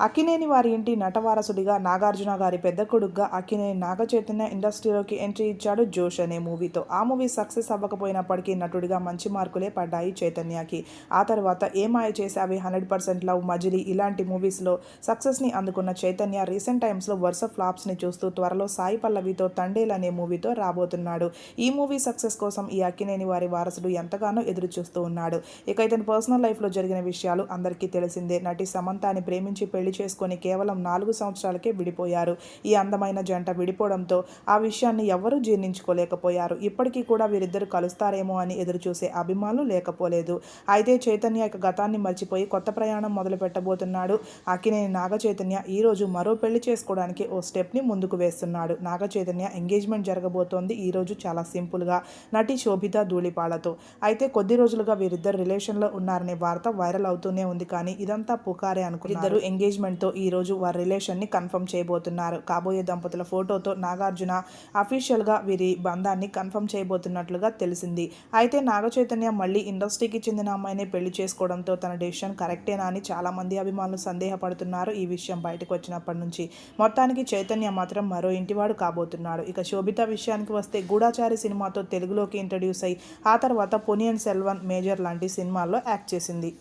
అక్కినేని వారి ఇంటి నటవారసుడిగా నాగార్జున గారి పెద్ద కొడుకుగా అక్కినేని నాగచైతన్య ఇండస్ట్రీలోకి ఎంట్రీ ఇచ్చాడు జోష్ అనే మూవీతో. ఆ మూవీ సక్సెస్ అవ్వకపోయినప్పటికీ నటుడిగా మంచి మార్కులే పడ్డాయి చైతన్యకి. ఆ తర్వాత ఏ మాయ చేసావి, 100% లవ్, మజిలీ ఇలాంటి మూవీస్లో సక్సెస్ని అందుకున్న చైతన్య రీసెంట్ టైమ్స్లో వరుస ఫ్లాప్స్ని చూస్తూ త్వరలో సాయి పల్లవితో తండేల్ అనే మూవీతో రాబోతున్నాడు. ఈ మూవీ సక్సెస్ కోసం ఈ అక్కినేని వారి వారసుడు ఎంతగానో ఎదురు చూస్తూ ఉన్నాడు. ఇక ఇతని పర్సనల్ లైఫ్లో జరిగిన విషయాలు అందరికీ తెలిసిందే. నటి సమంతాని ప్రేమించి పెళ్లి చేసుకొని కేవలం 4 సంవత్సరాలకే విడిపోయారు. ఈ అందమైన జంట విడిపోవడంతో ఆ విషయాన్ని ఎవ్వరూ జీర్ణించుకోలేకపోయారు. ఇప్పటికీ కూడా వీరిద్దరు కలుస్తారేమో అని ఎదురుచూసే అభిమానులు లేకపోలేదు. అయితే చైతన్య ఇక గతాన్ని మర్చిపోయి కొత్త ప్రయాణం మొదలు పెట్టబోతున్నాడు. అక్కినేని నాగ చైతన్య ఈరోజు మరో పెళ్లి చేసుకోవడానికి ఓ స్టెప్ని ముందుకు వేస్తున్నాడు. నాగ చైతన్య ఎంగేజ్మెంట్ జరగబోతోంది ఈరోజు చాలా సింపుల్గా నటి శోభిత ధూళిపాలతో. అయితే కొద్ది రోజులుగా వీరిద్దరు రిలేషన్లో ఉన్నారనే వార్త వైరల్ అవుతూనే ఉంది. కానీ ఇదంతా పుకారే అనుకున్నారు. ఇద్దరు ఎంగేజ్మెంట్తో ఈరోజు వారి రిలేషన్ని కన్ఫర్మ్ చేయబోతున్నారు. కాబోయే దంపతుల ఫోటోతో నాగార్జున అఫీషియల్గా వీరి బంధాన్ని కన్ఫర్మ్ చేయబోతున్నట్లుగా తెలిసింది. అయితే నాగ చైతన్య మళ్ళీ ఇండస్ట్రీకి చెందిన అమ్మాయిని పెళ్లి చేసుకోవడంతో తన డెసిషన్ కరెక్టేనా అని చాలామంది అభిమానులు సందేహపడుతున్నారు. ఈ విషయం బయటకు వచ్చినప్పటి నుంచి మొత్తానికి చైతన్య మాత్రం మరో ఇంటివాడు కాబోతున్నాడు. ఇక శోభిత విషయానికి వస్తే గూఢాచారి సినిమాతో తెలుగులోకి ఇంట్రడ్యూస్ అయ్యి ఆ తర్వాత పొనియన్ సెల్వన్, మేజర్ లాంటి సినిమాల్లో యాక్ట్ చేసింది.